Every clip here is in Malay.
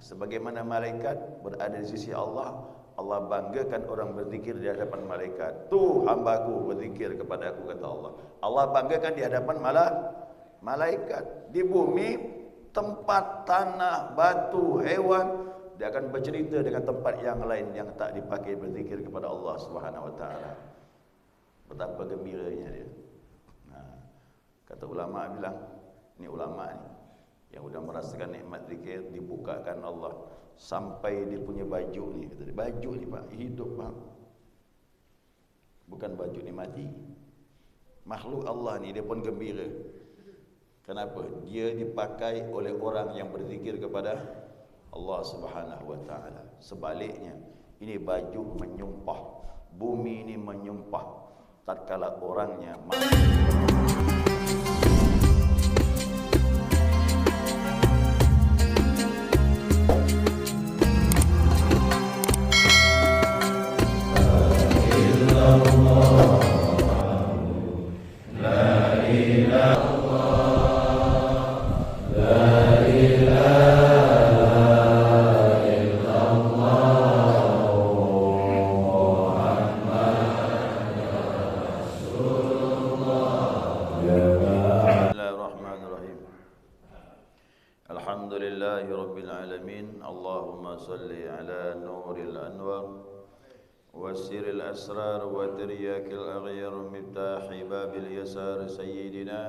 sebagaimana malaikat berada di sisi Allah, Allah banggakan orang berzikir di hadapan malaikat. Tuh hambaku berzikir kepada aku, kata Allah. Allah banggakan di hadapan malaikat. Di bumi, tempat, tanah, batu, hewan, dia akan bercerita dengan tempat yang lain yang tak dipakai berzikir kepada Allah Subhanahu wa taala. Betapa gembiranya dia. Kata ulama bilang, ini ulama ni yang sudah merasakan nikmat zikir, dibukakan Allah sampai dia punya baju ni, kata dia, baju ni Pak hidup Pak, bukan baju ni mati. Makhluk Allah ni dia pun gembira. Kenapa? Dia dipakai oleh orang yang berzikir kepada Allah Subhanahu wa taala. Sebaliknya, ini baju menyumpah, bumi ini menyumpah tatkala orangnya الأسرار وترياك الأغير مفتاح باب اليسار سيدنا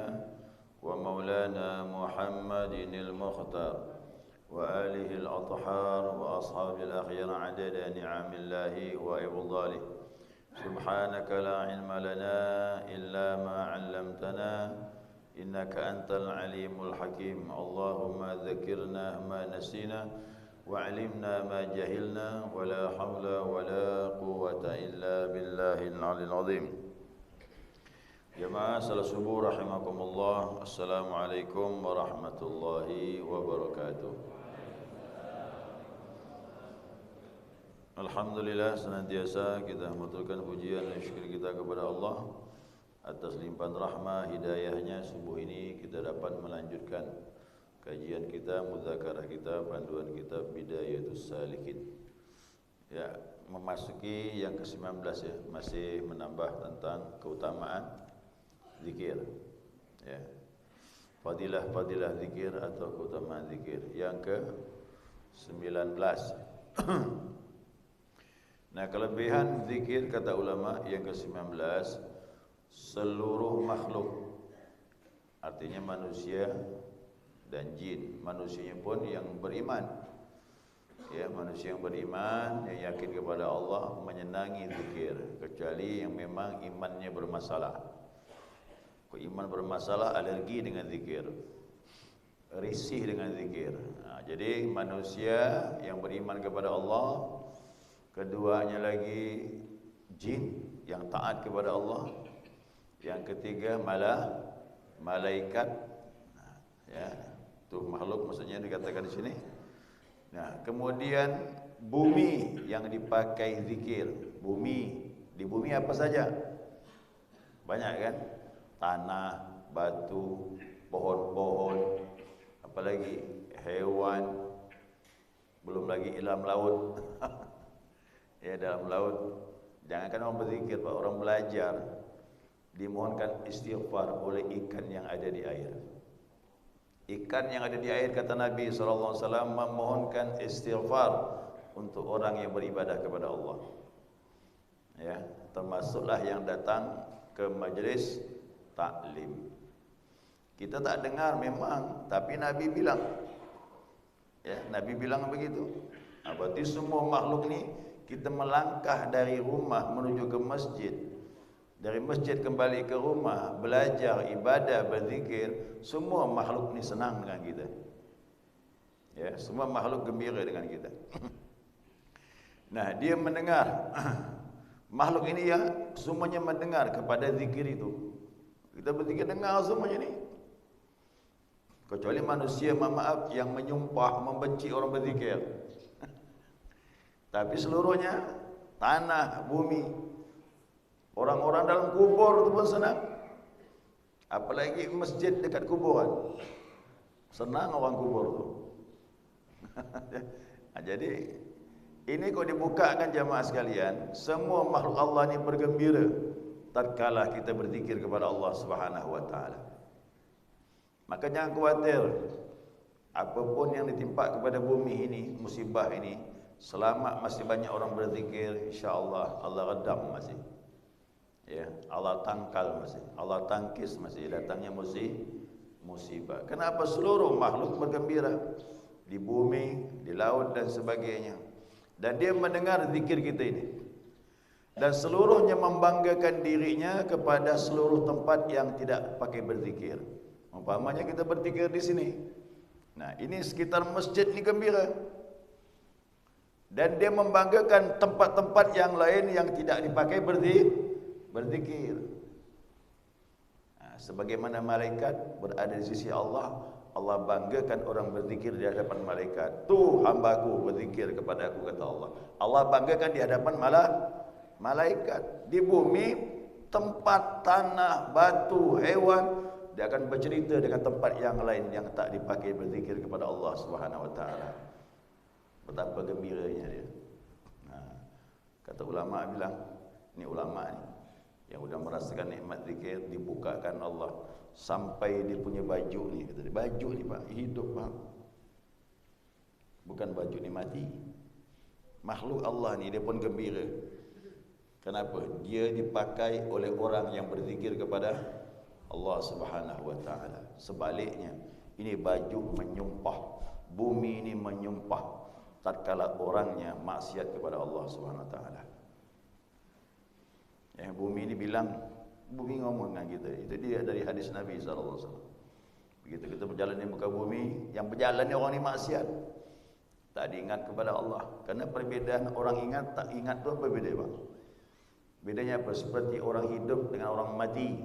ومولانا محمد المختار وآله الأطهار وأصحاب الأخيار عدد نعم الله وإفضاله. سبحانك لا علم لنا إلا ما علمتنا إنك أنت العليم الحكيم. اللهم ذكرنا ما نسينا وعلمنا ما جهلنا ولا حول ولا قوة إلا بالله العلي العظيم. Jemaah salat subuh rahimakumullah. Assalamualaikum warahmatullahi wabarakatuh. Alhamdulillah, senantiasa kita mengaturkan pujian dan syukur kita kepada Allah atas limpahan rahmah hidayahnya. Subuh ini kita dapat melanjutkan kajian kita, mudzakarah kita, panduan kita Bidayatus Salikin. Ya, memasuki yang ke-19 ya, masih menambah tentang keutamaan zikir. Ya. Fadilah-fadilah zikir atau keutamaan zikir yang ke-19. Nah, kelebihan zikir kata ulama yang ke-19, seluruh makhluk, artinya manusia dan jin, manusianya pun yang beriman, ya, manusia yang beriman, yang yakin kepada Allah menyenangi zikir, kecuali yang memang imannya bermasalah. Kalau iman bermasalah, alergi dengan zikir, risih dengan zikir. Jadi manusia yang beriman kepada Allah, keduanya lagi jin yang taat kepada Allah, yang ketiga malaikat, ya. Itu makhluk maksudnya dikatakan di sini. Nah, kemudian bumi yang dipakai zikir. Bumi, di bumi apa saja? Banyak kan? Tanah, batu, pohon-pohon, apalagi hewan, belum lagi dalam laut. Ya, dalam laut. Jangankan orang berzikir, Pak, orang belajar dimohonkan istighfar oleh ikan yang ada di air. Ikan yang ada di air, kata Nabi SAW, memohonkan istighfar untuk orang yang beribadah kepada Allah. Ya, termasuklah yang datang ke majlis taklim. Kita tak dengar memang, tapi Nabi bilang. Ya, Nabi bilang begitu. Berarti semua makhluk ni, kita melangkah dari rumah menuju ke masjid, dari masjid kembali ke rumah, belajar, ibadah, berzikir, semua makhluk ni senang dengan kita. Ya, semua makhluk gembira dengan kita. Nah, dia mendengar. Makhluk ini ya, semuanya mendengar kepada zikir itu. Kita berzikir dengar semuanya ni. Kecuali manusia, maaf, yang menyumpah, membenci orang berzikir. Tapi seluruhnya, tanah, bumi, orang-orang dalam kubur itu pun senang. Apalagi masjid dekat kuburan. Senang orang kubur tu. Jadi ini kau dibukakan jamaah sekalian, semua makhluk Allah ni bergembira tatkala kita berzikir kepada Allah Subhanahu wa taala. Maka jangan khawatir apapun yang ditimpa kepada bumi ini, musibah ini, selama masih banyak orang berzikir, insya-Allah Allah redam masih. Ya, Allah tangkal masih, Allah tangkis masih datangnya musibah. Kenapa seluruh makhluk bergembira di bumi, di laut dan sebagainya. Dan dia mendengar zikir kita ini. Dan seluruhnya membanggakan dirinya kepada seluruh tempat yang tidak pakai berzikir. Umpamanya kita berzikir di sini. Nah, ini sekitar masjid ni gembira. Dan dia membanggakan tempat-tempat yang lain yang tidak dipakai berzikir. Nah, sebagaimana malaikat berada di sisi Allah, Allah banggakan orang berzikir di hadapan malaikat. Tu hambaku berzikir kepada aku, kata Allah. Allah banggakan di hadapan malaikat. Di bumi, tempat, tanah, batu, hewan, dia akan bercerita dengan tempat yang lain yang tak dipakai berzikir kepada Allah Subhanahu wa taala. Betapa gembiranya dia. Nah, kata ulama bilang, ni ulama ni yang sudah merasakan nikmat zikir, dibukakan Allah sampai dia punya baju ni, kata dia, baju ni Pak hidup Pak. Bukan baju ni mati. Makhluk Allah ni dia pun gembira. Kenapa? Dia dipakai oleh orang yang berzikir kepada Allah Subhanahu wa taala. Sebaliknya, ini baju menyumpah, bumi ini menyumpah tatkala orangnya maksiat kepada Allah Subhanahu wa taala. Yang bumi ini bilang, bumi ngomong dengan kita. Itu dia dari hadis Nabi sallallahu alaihi wasallam. Begitu kita berjalan di muka bumi, yang berjalan ni orang ni maksiat, tak diingat kepada Allah. Karena perbezaan orang ingat tak ingat tu apa beza bang? Bedanya apa? Seperti orang hidup dengan orang mati.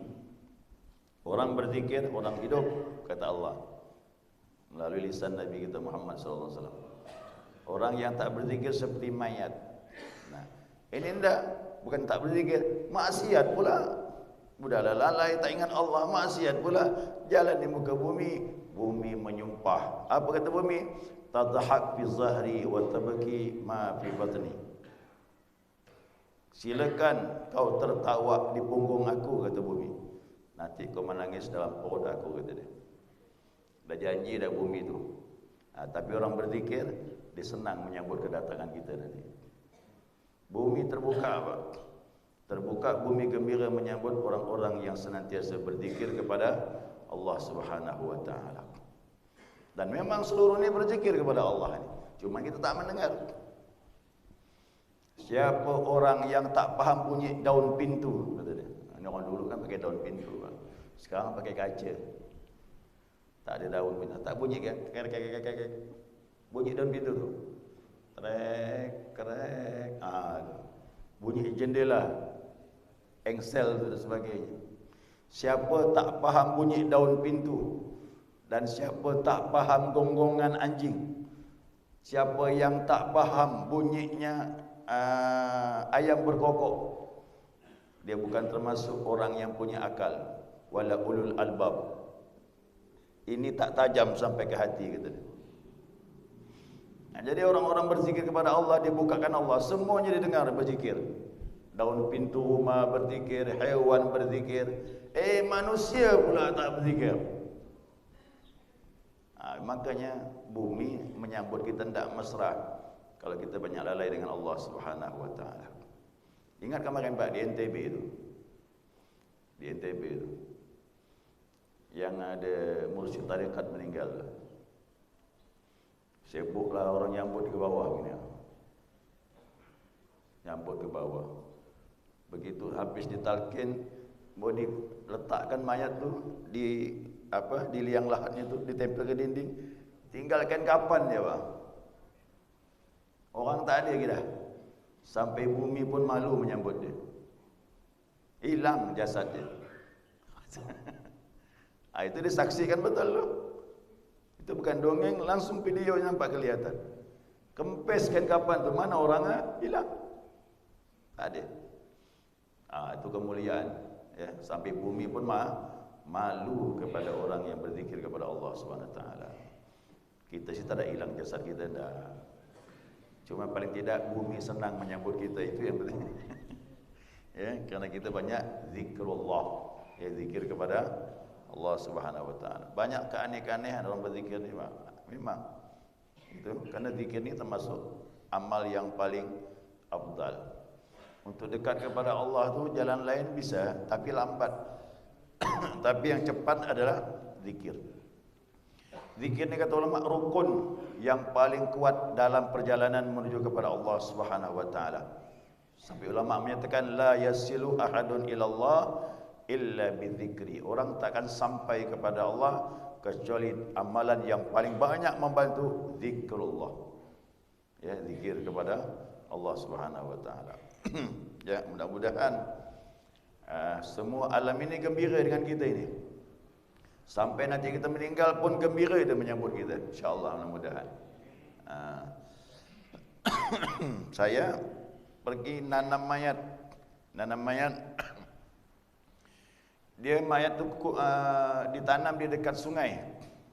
Orang berzikir, orang hidup, kata Allah melalui lisan Nabi kita Muhammad sallallahu alaihi wasallam. Orang yang tak berzikir seperti mayat. Nah, ini enggak, bukan tak berzikir, maksiat pula. Budahlah lalai, tak ingat Allah, maksiat pula. Jalan di muka bumi, bumi menyumpah. Apa kata bumi? Tadhak fi zahri wa tabki ma fi batni. Silakan kau tertawa di punggung aku, kata bumi. Nanti kau menangis dalam perut aku, kata dia. Dah janji dah bumi tu. Tapi orang berzikir, dia senang menyambut kedatangan kita nanti. Bumi terbuka Pak. Terbuka bumi gembira menyambut orang-orang yang senantiasa berzikir kepada Allah Subhanahu wa taala. Dan memang seluruh ini berzikir kepada Allah ni. Cuma kita tak mendengar. Siapa orang yang tak faham bunyi daun pintu, kata dia. Ini orang dulu kan pakai daun pintu Pak. Sekarang pakai kaca. Tak ada daun pintu, tak bunyi kan? Bunyi daun pintu tu. Krek. Bunyi jendela, engsel dan sebagainya. Siapa tak faham bunyi daun pintu, dan siapa tak faham gonggongan anjing, siapa yang tak faham bunyinya ayam berkokok, dia bukan termasuk orang yang punya akal. Wala ulul albab. Ini tak tajam sampai ke hati, kata dia. Nah, jadi orang-orang berzikir kepada Allah, dibukakan Allah, semuanya didengar berzikir. Daun pintu rumah berzikir, haiwan berzikir, manusia pula tak berzikir. Makanya bumi menyambut kita tidak mesra kalau kita banyak lalai dengan Allah Subhanahu wa taala. Ingat kemarin Pak di NTB itu. Di NTB itu yang ada mursyid tarekat meninggal. Sibuklah orang nyambut ke bawah gini. Nyambut ke bawah. Begitu habis ditalkin, mau diletakkan mayat tu di di liang lahatnya tu, ditempel ke dinding. Tinggalkan kapan dia, Bang? Orang tak ada kita. Sampai bumi pun malu menyambut dia. Hilang jasad dia. Itu disaksikan betul loh. Itu bukan dongeng, langsung video nampak kelihatan. Kempeskan kapan tu, mana orangnya? Hilang. Tak ada. Itu kemuliaan. Ya, sampai bumi pun malu kepada orang yang berzikir kepada Allah Subhanahu Wa Taala. Kita sih tak ada hilang jasad kita dah. Cuma paling tidak bumi senang menyambut kita, itu yang penting. Ya, karena kita banyak zikrullah, ya zikir kepada Allah Subhanahu wa taala. Banyak keanehan orang berzikir ni, memang. Itu karena zikir ni termasuk amal yang paling afdal. Untuk dekat kepada Allah tu jalan lain bisa, tapi lambat. Tapi yang cepat adalah zikir. Zikir ni kata ulama rukun yang paling kuat dalam perjalanan menuju kepada Allah Subhanahu wa taala. Sampai ulama menyatakan la yasilu ahadun ilallah illa bidzikri. Orang takkan sampai kepada Allah kecuali amalan yang paling banyak membantu zikrullah. Ya, zikir kepada Allah Subhanahu wa taala. Ya, mudah-mudahan semua alam ini gembira dengan kita ini. Sampai nanti kita meninggal pun gembira dia menyambut kita, insya-Allah, mudah-mudahan. Saya pergi nanam mayat. Dia mayat tu ditanam di dekat sungai.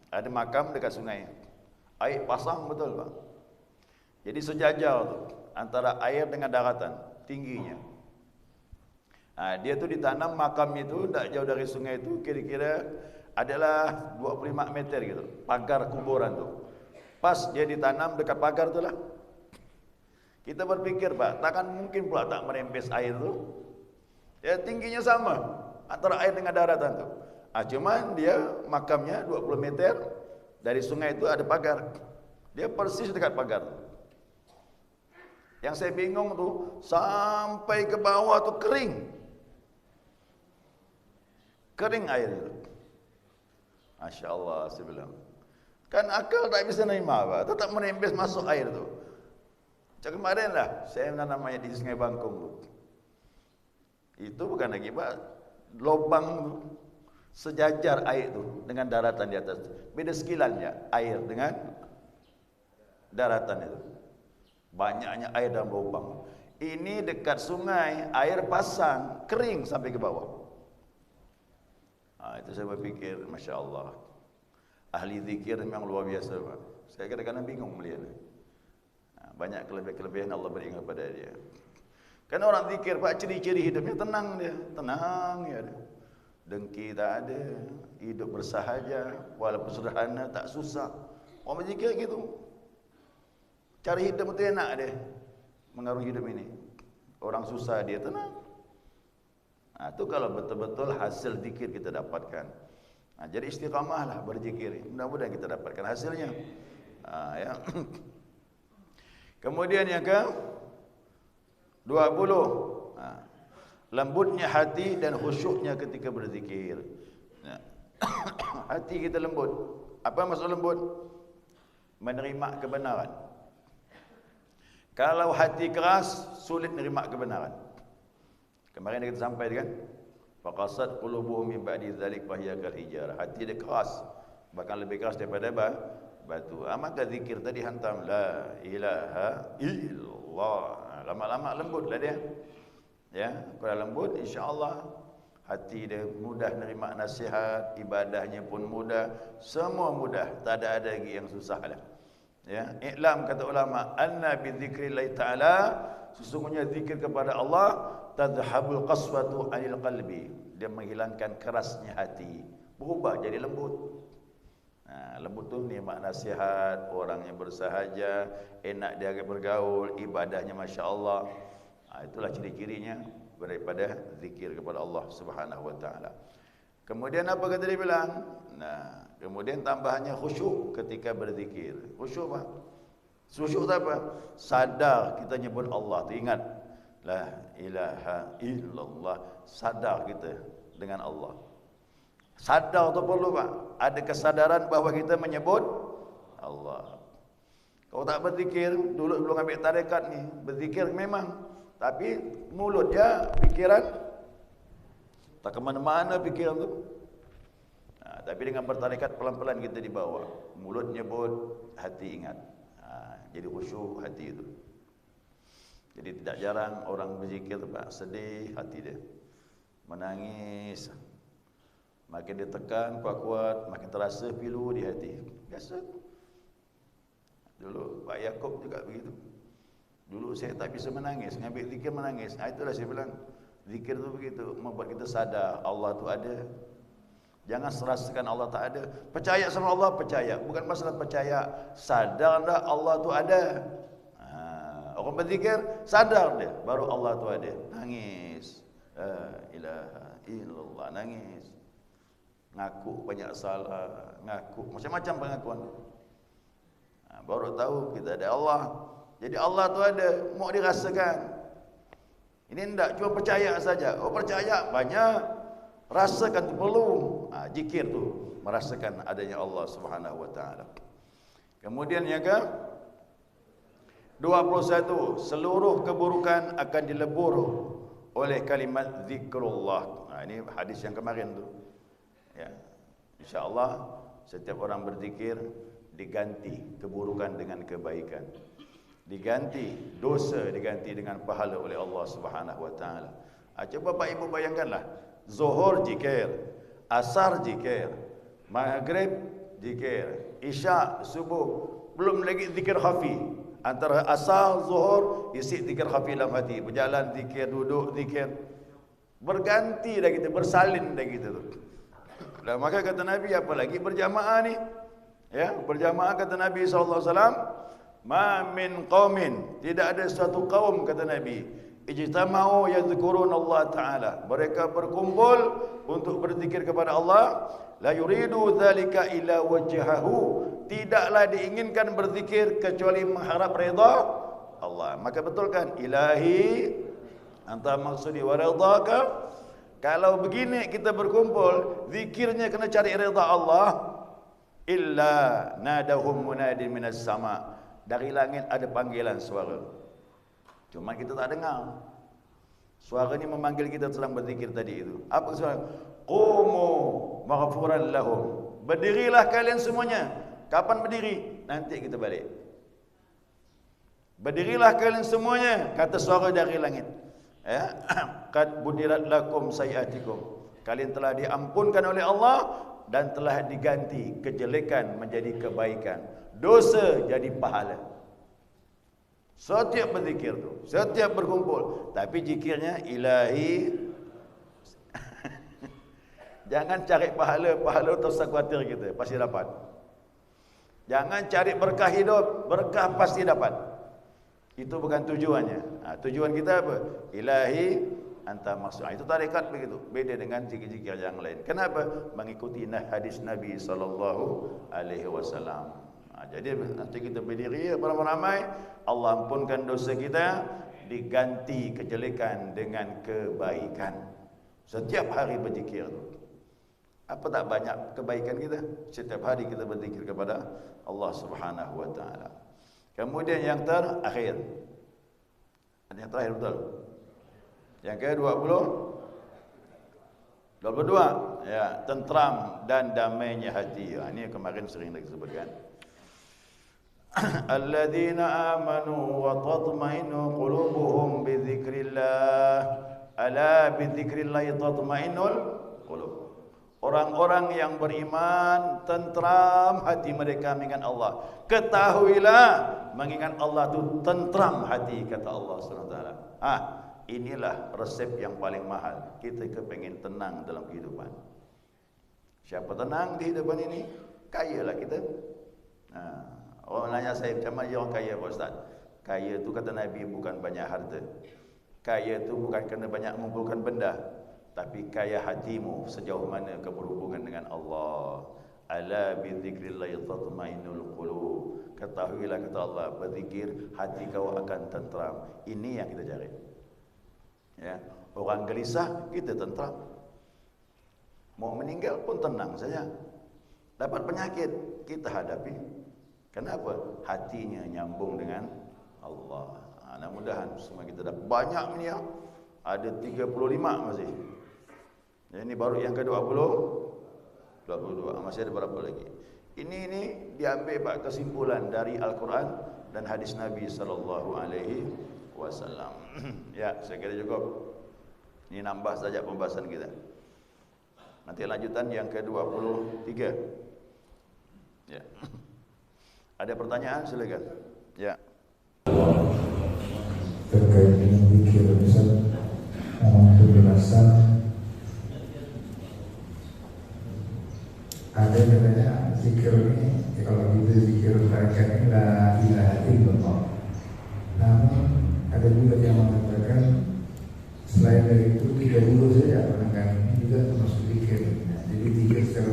Ada makam dekat sungai. Air pasang betul, Pak. Jadi sejajar tu antara air dengan daratan tingginya. Dia tu ditanam, makam itu tak jauh dari sungai itu, kira-kira adalah 25 meter gitu, pagar kuburan tu. Pas dia ditanam dekat pagar tu lah. Kita berpikir, Pak, takkan mungkin pula tak merembes air tu. Ya, tingginya sama antara air dengan daratan tu. Cuman dia makamnya 20 meter dari sungai itu ada pagar. Dia persis dekat pagar. Yang saya bingung tu sampai ke bawah tu kering. Kering air itu. Masya Allah, saya bilang. Kan akal tak bisa nerima, Pak. Tetap merembes masuk air tu. Macam kemarin lah, saya menanam mayat di Sungai Bangkong tu. Itu bukan lagi, Pak, lubang tu sejajar air tu dengan daratan di atas. Beda sekilannya air dengan daratan itu. Banyaknya air dalam lubang. Ini dekat sungai, air pasang, kering sampai ke bawah. Itu saya berfikir, Masya Allah, ahli zikir memang luar biasa, Pak. Saya kadang-kadang bingung melihat. Banyak kelebihan Allah berikan kepada dia. Kan orang zikir, Pak, ciri-ciri hidupnya tenang dia. Tenang ya dia. Dengki tak ada, hidup bersahaja, walaupun sederhana tak susah. Orang berzikir gitu. Cari hidup itu enak dia, mengarungi hidup ini. Orang susah dia tenang. Itu kalau betul-betul hasil zikir kita dapatkan. Jadi istiqamahlah berzikir. Mudah-mudahan kita dapatkan hasilnya. Ya. Kemudian yang ke 20, lembutnya hati dan khusyuknya ketika berzikir. Hati kita lembut. Apa maksud lembut? Menerima kebenaran. Kalau hati keras, sulit menerima kebenaran. Kemarin kita sampai kan, faqasat qulubuhum min ba'di dzalik fahiya kal hijarah. Hati dia keras, bahkan lebih keras daripada batu. Maka zikir tadi hantam la ilaha illallah. Lama-lama lembutlah dia. Ya, kalau lembut insya-Allah hati dia mudah menerima nasihat, ibadahnya pun mudah, semua mudah, tak ada lagi yang susahlah. Ya, iklam kata ulama, anna bi dzikrillah taala, sesungguhnya zikir kepada Allah tadhhabul qaswatu anil qalbi, dia menghilangkan kerasnya hati, berubah jadi lembut. Lembut tu nikmat nasihat, orangnya bersahaja, enak dia bergaul, ibadahnya masya-Allah. Itulah ciri-cirinya daripada zikir kepada Allah Subhanahu wa taala. Kemudian apa kata dia bilang? Kemudian tambahannya khusyuk ketika berzikir. Khusyuk apa? Khusyuk apa? Sadar kita nyebut Allah tu, ingat la ilaha illallah, sadar kita dengan Allah. Sadar tu perlu, Pak. Ada kesadaran bahawa kita menyebut Allah. Kalau tak berzikir, dulu belum ambil tarekat ni, berzikir memang, tapi mulut dia, pikiran tak ke mana-mana pikiran tu. Tapi dengan bertarekat pelan-pelan kita dibawa. Mulut nyebut, hati ingat. Jadi khusyuk hati itu. Jadi tidak jarang orang berzikir, Pak, sedih hati dia, menangis. Makin dia tekan kuat-kuat, makin terasa pilu di hati. Biasa. Dulu Pak Yaakob juga begitu. Dulu saya tak bisa menangis, ngambil zikir menangis. Itulah saya bilang, zikir tu begitu, membuat kita sadar Allah tu ada. Jangan serasakan Allah tak ada. Percaya sama Allah, percaya. Bukan masalah percaya, sadar dah Allah tu ada. Orang berzikir, sadar dia, baru Allah tu ada. Nangis, la ilaha illallah, nangis. Ngaku banyak salah, ngaku macam-macam pengakuan. Baru tahu kita ada Allah. Jadi Allah tu ada, mau dirasakan. Ini tidak cuma percaya saja. Oh percaya banyak, rasakan tu perlu. Zikir tu merasakan adanya Allah Subhanahu wa taala. Kemudian yang ke 21, seluruh keburukan akan dilebur oleh kalimat zikrullah. Ini hadis yang kemarin tu. Ya. Insya-Allah setiap orang berzikir diganti keburukan dengan kebaikan. Diganti dosa diganti dengan pahala oleh Allah Subhanahu wa taala. Coba Bapak Ibu bayangkanlah, Zuhur zikir, Asar zikir, Maghrib zikir, Isya, Subuh, belum lagi zikir khafi. Antara Asar, Zuhur, isi zikir khafi dalam hati, berjalan zikir, duduk zikir. Berganti dah kita, bersalin dah kita tu. Dan maka kata Nabi, apalagi berjamaah ni. Ya, berjamaah kata Nabi SAW, ma min qaumin, tidak ada suatu kaum kata Nabi, ijtama'u yadhkurun Allah Ta'ala, mereka berkumpul untuk berzikir kepada Allah, la yuridu dzalika ila wajhahu, tidaklah diinginkan berzikir kecuali mengharap redha Allah. Maka betulkan, ilahi anta maksudi wa ridhaka. Kalau begini kita berkumpul, zikirnya kena cari redha Allah. Illa nadahum munadin minas sama', dari langit ada panggilan suara, cuma kita tak dengar. Suara ni memanggil kita sedang berzikir tadi itu. Apa suara? Qumu maghfuran lahum, berdirilah kalian semuanya. Kapan berdiri? Nanti kita balik. Berdirilah kalian semuanya, kata suara dari langit. Ya, qad budirat lakum sayiatikum, kalian telah diampunkan oleh Allah dan telah diganti kejelekan menjadi kebaikan, dosa jadi pahala. Setiap berzikir tu, setiap berkumpul, tapi zikirnya ilahi. Jangan cari pahala tak usah khawatir kita, pasti dapat. Jangan cari berkah hidup, berkah pasti dapat. Itu bukan tujuannya. Tujuan kita apa? Ilahi anta maksud. Itu tarekat begitu. Beda dengan zikir-zikir yang lain. Kenapa? Mengikuti hadis Nabi SAW. Jadi nanti kita berdiri beramai-ramai, Allah ampunkan dosa kita, diganti kejelekan dengan kebaikan. Setiap hari berzikir. Apa tak banyak kebaikan kita? Setiap hari kita berzikir kepada Allah Subhanahu wa taala. Kemudian yang terakhir. Ada yang terakhir betul? Yang ke-22, ya, tentram dan damainya hati. Ini kemarin sering disebutkan. Alladzina amanu wa tatmainu qulubuhum bi dzikrillah. Ala bi dzikrillah tatmainul qulub. Orang-orang yang beriman, tentram hati mereka mengingat Allah. Ketahuilah, mengingat Allah itu tentram hati, kata Allah SWT. Inilah resep yang paling mahal. Kita kepengen tenang dalam kehidupan. Siapa tenang di kehidupan ini? Kayalah kita. Orang nanya saya, macam mana orang kaya Pak Ustaz? Kaya itu kata Nabi bukan banyak harta. Kaya itu bukan kerana banyak mengumpulkan benda, tapi kaya hatimu, sejauh mana kau berhubungan dengan Allah. Ala bi dzikrillah tatmainul qulub. Ketahuilah, kata Allah, berzikir hati kau akan tentram. Ini yang kita cari. Ya, orang gelisah kita tentram. Mau meninggal pun tenang saja. Dapat penyakit kita hadapi. Kenapa? Hatinya nyambung dengan Allah. Mudah-mudahan semua kita dapat banyak ni ya. Ada 35 masih. Ini baru yang ke-20, 22. Masih ada berapa lagi? Ini diambil Pak kesimpulan dari Al-Quran dan hadis Nabi sallallahu alaihi wasallam. Ya, saya kira cukup. Ini nambah saja pembahasan kita. Nanti lanjutan yang ke-23. Ya. Ada pertanyaan silakan. Ya. terkait dengan zikir, misal penjelasan ada namanya zikir ini, ya kalau kita zikir mereka ini la ilaha illallah. Namun ada juga yang mengatakan selain dari itu 30 saja penangkan ini juga termasuk zikir. Jadi zikir secara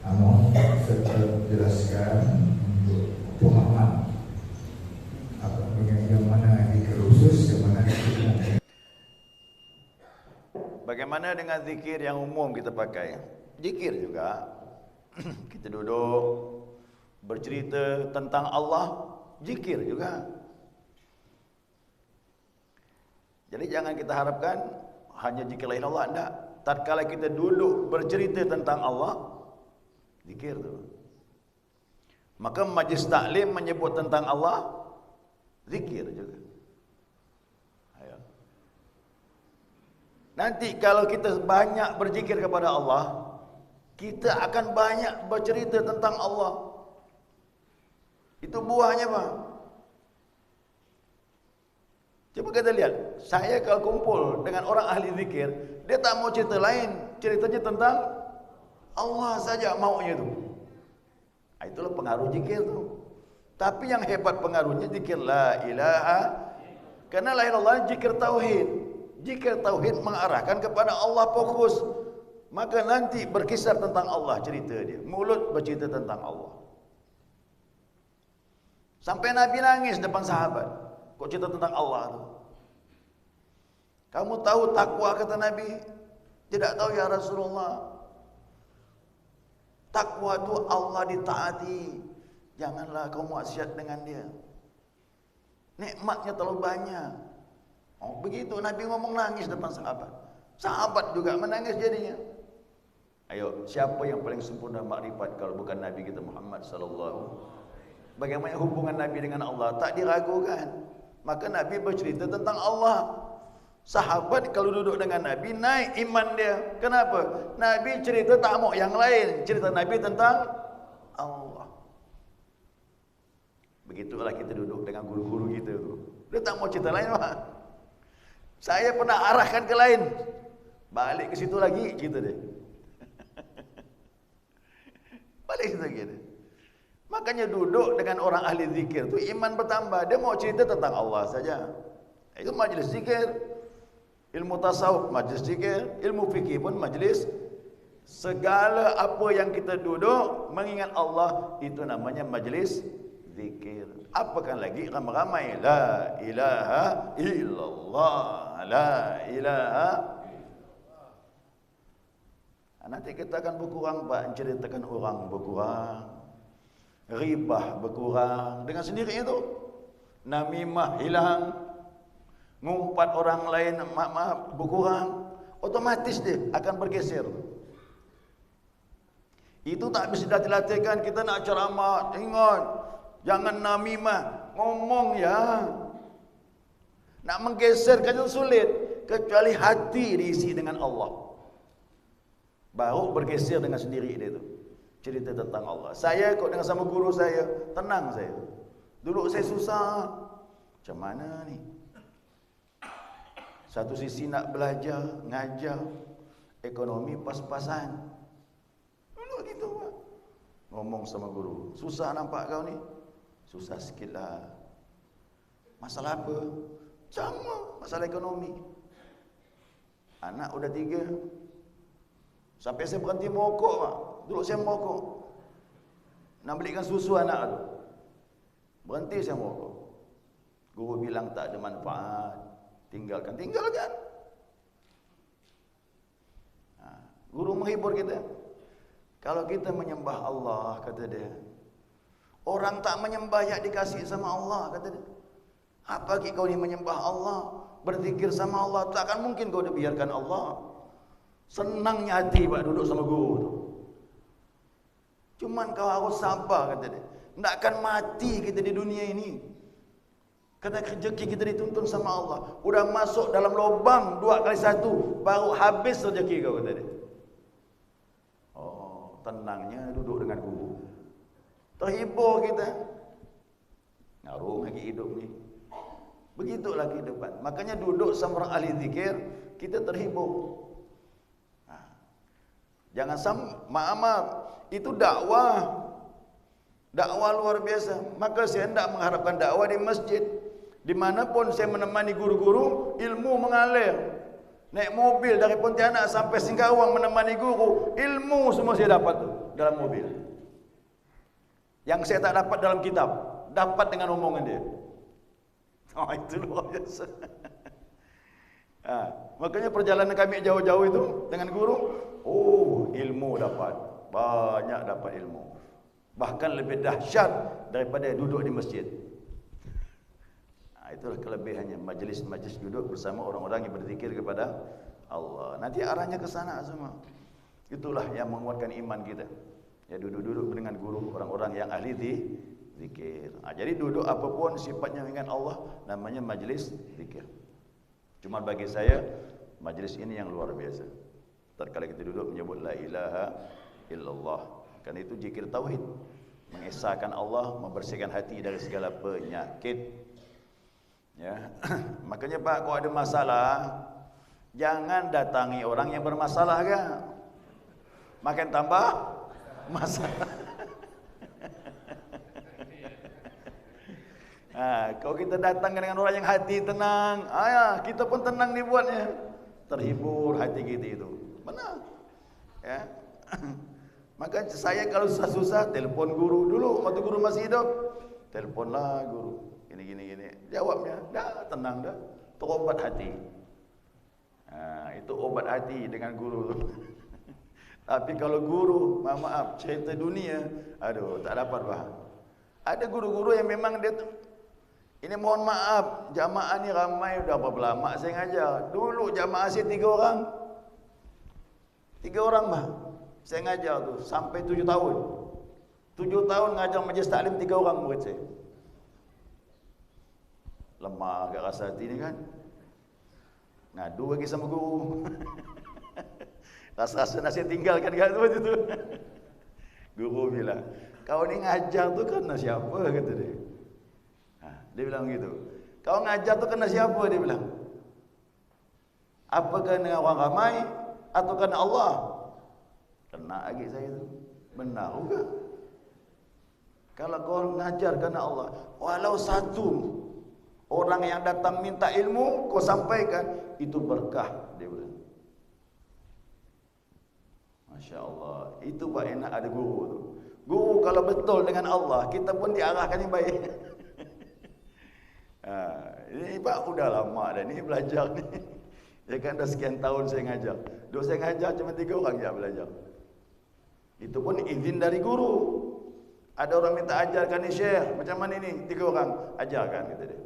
umum serta jelaskan untuk pemahaman apa yang mana zikir khusus, yang mana zikir umum. Bagaimana dengan zikir yang umum kita pakai? Zikir juga. Kita duduk bercerita tentang Allah, zikir juga. Jadi jangan kita harapkan hanya zikir la ilaha illallah, enggak. Tatkala kita duduk bercerita tentang Allah, zikir tu. Maka majlis taklim menyebut tentang Allah, zikir juga. Ayo. Nanti kalau kita banyak berzikir kepada Allah, kita akan banyak bercerita tentang Allah. Itu buahnya apa? Coba kita lihat, saya kalau kumpul dengan orang ahli zikir, dia tak mau cerita lain, ceritanya tentang Allah saja maunya itu. Itulah pengaruh zikir tu. Tapi yang hebat pengaruhnya zikir la ilaha, karena la ilaha illallah zikir tauhid. Zikir tauhid mengarahkan kepada Allah fokus. Maka nanti berkisar tentang Allah cerita dia. Mulut bercerita tentang Allah. Sampai Nabi nangis depan sahabat. Kok cerita tentang Allah tu? Kamu tahu takwa kata Nabi? Tidak tahu ya Rasulullah. Takwa itu Allah ditaati. Janganlah kau maksiat dengan dia. Nikmatnya terlalu banyak. Oh, begitu Nabi ngomong nangis depan sahabat. Sahabat juga menangis jadinya. Ayo, siapa yang paling sempurna makrifat kalau bukan Nabi kita Muhammad sallallahu. Bagaimana hubungan Nabi dengan Allah? Tak diragukan. Maka Nabi bercerita tentang Allah. Sahabat kalau duduk dengan Nabi naik iman dia. Kenapa? Nabi cerita tak mau yang lain, cerita Nabi tentang Allah. Begitulah kita duduk dengan guru-guru kita tu. Dia tak mau cerita lain, Pak. Saya pernah arahkan ke lain. Balik ke situ lagi gitu deh. Balik situ lagi deh. Makanya duduk dengan orang ahli zikir tu iman bertambah. Dia mau cerita tentang Allah saja. Itu majlis zikir. Ilmu tasawuf majlis zikir, ilmu fikih pun majlis. Segala apa yang kita duduk mengingat Allah itu namanya majlis zikir. Apakan lagi ramai-ramai la ilaha illallah, la ilaha. Nanti kita akan berkurang, Pak, menceritakan orang berkurang. Ribah berkurang dengan sendiri itu. Namimah hilang. Ngumpat orang lain berkurang, otomatis dia akan bergeser. Itu tak bisa dilatihkan. Kita nak ceramah, ingat jangan namimah, ngomong ya. Nak menggeserkan itu sulit, kecuali hati diisi dengan Allah, baru bergeser dengan sendiri dia itu. Cerita tentang Allah. Saya kok dengan sama guru saya, tenang saya. Dulu saya susah, macam mana ni? Satu sisi nak belajar, ngajar, ekonomi pas-pasan. Dulu gitu, Pak. Ngomong sama guru, susah nampak kau ni? Susah sikit lah. Masalah apa? Sama, masalah ekonomi. Anak udah 3. Sampai saya berhenti merokok, Pak. Dulu saya merokok. Nak belikan susu anak tu. Berhenti saya merokok. Guru bilang tak ada manfaat. Tinggalkan. Guru menghibur kita. Kalau kita menyembah Allah, kata dia, orang tak menyembah yang dikasih sama Allah, kata dia. Apa lagi kau ni menyembah Allah, berzikir sama Allah, takkan mungkin kau dibiarkan Allah. Senangnya hati, Pak, duduk sama guru tu. Cuman kau harus sabar, kata dia. Tak akan mati kita di dunia ini. Kerana rezeki kita dituntun sama Allah. Udah masuk dalam lubang 2x1, baru habis rezeki kau, kata dia. Oh, tenangnya duduk dengan guru. Terhibur kita. Ngaruh lagi hidup ni. Begitulah kehidupan. Makanya duduk sama orang ahli zikir, kita terhibur. Jangan sampai, maaf, itu dakwah. Dakwah luar biasa. Maka saya hendak mengharapkan dakwah di masjid. Dimanapun saya menemani guru-guru, ilmu mengalir. Naik mobil dari Pontianak sampai Singkawang menemani guru, ilmu semua saya dapat tuh dalam mobil. Yang saya tak dapat dalam kitab, dapat dengan omongan dia. Oh, itu luar biasa. Makanya perjalanan kami jauh-jauh itu dengan guru, ilmu dapat, banyak dapat ilmu. Bahkan lebih dahsyat daripada duduk di masjid. Itulah kelebihannya majlis-majlis duduk bersama orang-orang yang berzikir kepada Allah. Nanti arahnya ke sana semua. Itulah yang menguatkan iman kita. Ya, duduk-duduk dengan guru orang-orang yang ahli zikir. Jadi duduk apapun sifatnya dengan Allah namanya majlis zikir. Cuma bagi saya majlis ini yang luar biasa. Tatkala kita duduk menyebut la ilaha illallah. Karena itu zikir tauhid, mengesahkan Allah, membersihkan hati dari segala penyakit. Ya, makanya Pak, kalau ada masalah, jangan datangi orang yang bermasalah kan. Makin tambah masalah. Kalau kita datang dengan orang yang hati tenang, kita pun tenang dibuatnya. Terhibur hati kita itu. Benar. Ya. Maka saya kalau susah-susah telepon guru dulu waktu guru masih hidup. Teleponlah guru. Gini. Jawabnya, dah tenang dah. Terobat hati. Itu obat hati dengan guru. Tapi kalau guru, maaf, cerita dunia, aduh, tak dapat bah. Ada guru-guru yang memang dia ini mohon maaf, jamaah ni ramai dah berapa lama saya ngajar. Dulu jamaah saya 3 orang. 3 orang bah. Saya ngajar tu sampai 7 tahun. 7 tahun ngajar majlis taklim 3 orang murid saya. Lemah agak rasa hati ni kan. Ngadu lagi sama guru. Rasa-rasa nasihat tinggalkan kat tu tu. Guru bilang, kau ni ngajar tu kena siapa, kata dia. Dia bilang gitu. Kau ngajar tu kena siapa, dia bilang. Apa kena orang ramai atau kena Allah? Kena lagi saya tu. Benar juga. Kalau kau ngajar kena Allah, walau satu orang yang datang minta ilmu kau sampaikan, itu berkah, dia bilang. Masya Allah. Itu Pak enak ada guru tu. Guru kalau betul dengan Allah, kita pun diarahkan yang baik. Ini Pak udah lama dah ni belajar ni. Ya kan dah sekian tahun saya ngajar. Dulu saya ngajar cuma 3 orang yang belajar. Itu pun izin dari guru. Ada orang minta ajarkan ni Syekh, macam mana ni? 3 orang ajarkan, kata dia.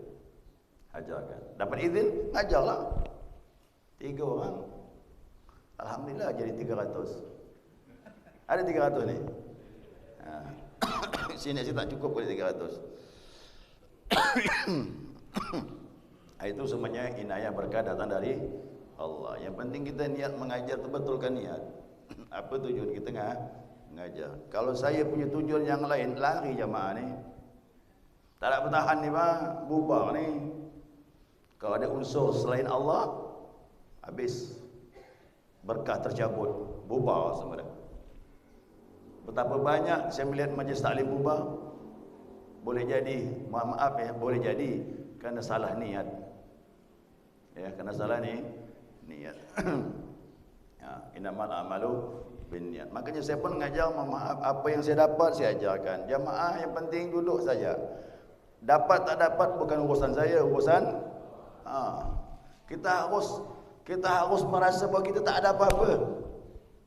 Ajarkan. Dapat izin, ajarlah. 3 orang. Alhamdulillah jadi 300. Ada 300 ni. Sini saya tak cukup boleh 300. Itu semuanya inayah berkah datang dari Allah. Yang penting kita niat mengajar tu betulkan niat. Apa tujuan kita mengajar? Kalau saya punya tujuan yang lain, lari jamaah ni. Tak nak bertahan ni Pak, bubar ni. Kalau ada unsur selain Allah, habis. Berkah tercabut, bubar semua dah. Betapa banyak saya melihat majlis taklim bubar. Boleh jadi, maaf ya, boleh jadi kerana salah niat. Ya, kerana salah niat. Ya, innamal a'malu binniat. Makanya saya pun mengajar, maaf, apa yang saya dapat saya ajarkan. Jamaah yang penting duduk saja. Dapat tak dapat bukan urusan saya, urusan kita harus merasa bahawa kita tak ada apa-apa.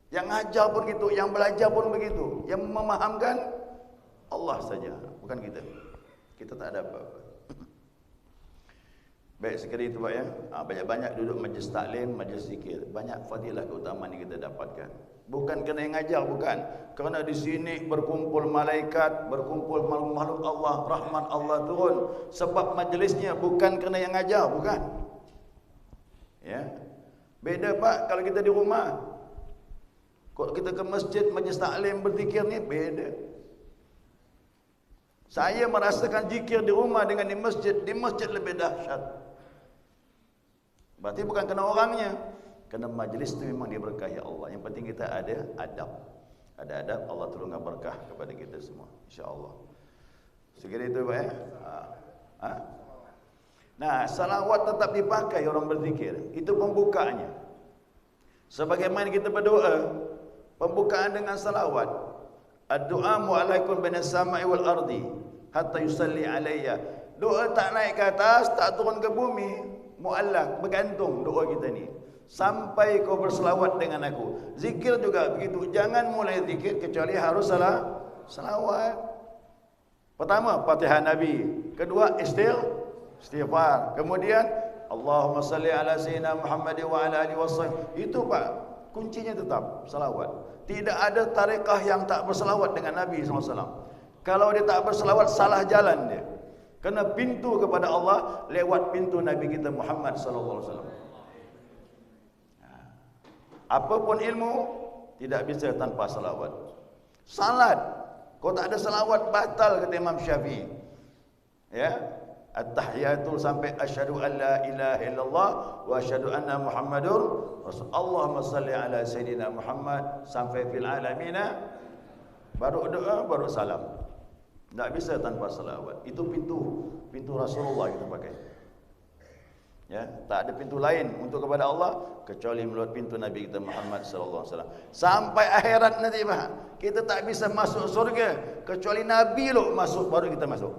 Yang ajar pun gitu, yang belajar pun begitu. Yang memahamkan Allah saja, bukan kita. Kita tak ada apa-apa. Baik sekali itu Pak ya. Banyak-banyak duduk majlis taklim, majlis zikir. Banyak fadilah keutamaan yang kita dapatkan. Bukan kerana yang ngajar, bukan. Kerana di sini berkumpul malaikat, berkumpul makhluk Allah, rahmat Allah turun. Sebab majlisnya bukan kerana yang ngajar, bukan. Ya. Beda Pak kalau kita di rumah. Kalau kita ke masjid, majlis taklim, berzikir ni beda. Saya merasakan zikir di rumah dengan di masjid lebih dahsyat. Berarti bukan kena orangnya, kena majlis itu memang diberkahi Allah. Yang penting kita ada adab. Ada adab, Allah turunkan berkah kepada kita semua, insya-Allah. Sekira itu Pak ya. Nah, salawat tetap dipakai orang berzikir. Itu pembukanya. Sebagaimana kita berdoa, pembukaan dengan salawat. Ad-du'a mu'alaikum bainas sama'i wal ardi hatta yusalli alayya. Doa tak naik ke atas, tak turun ke bumi, mu'allak, bergantung doa kita ni. Sampai kau berselawat dengan aku. Zikir juga begitu. Jangan mulai zikir kecuali harus salawat. Pertama, Fatihah Nabi. Kedua, istighfar. Kemudian, Allahumma salli ala sayyidina Muhammad wa ala alihi wasallam. Itu Pak, kuncinya tetap salawat. Tidak ada tarekah yang tak berselawat dengan Nabi SAW. Kalau dia tak berselawat, salah jalan dia. Kena pintu kepada Allah lewat pintu Nabi kita Muhammad SAW. Apapun ilmu tidak bisa tanpa salawat. Salat, kau tak ada salawat batal kata Imam Syafi'i. Ya, at-tahiyatul sampai asyhadu an la ilaha illallah wa asyhadu anna Muhammadur Rasul. Allahumma salli ala sayyidina Muhammad sampai fil alamina, baru doa, baru salam. Tak bisa tanpa salawat. Itu pintu Rasulullah kita pakai. Ya, tak ada pintu lain untuk kepada Allah kecuali melalui pintu Nabi kita Muhammad sallallahu alaihi wasallam. Sampai akhirat nanti Pak, kita tak bisa masuk surga kecuali Nabi lo masuk baru kita masuk.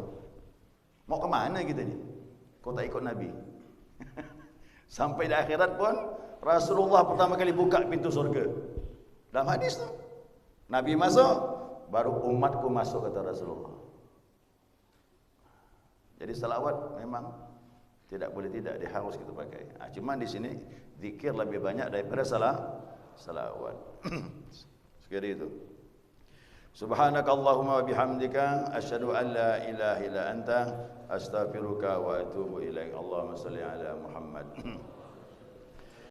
Mau ke mana kita ni? Kau tak ikut Nabi. Sampai di akhirat pun Rasulullah pertama kali buka pintu surga. Dalam hadis tu, Nabi masuk, baru umatku masuk kata Rasulullah. Jadi salawat memang tidak boleh tidak, dia harus kita pakai. Cuma di sini zikir lebih banyak daripada salawat. Sekali itu. Subhanakallahumma wa bihamdika asyhadu an la ilaha illa anta astaghfiruka wa atubu ilaik. Allahumma shalli ala Muhammad.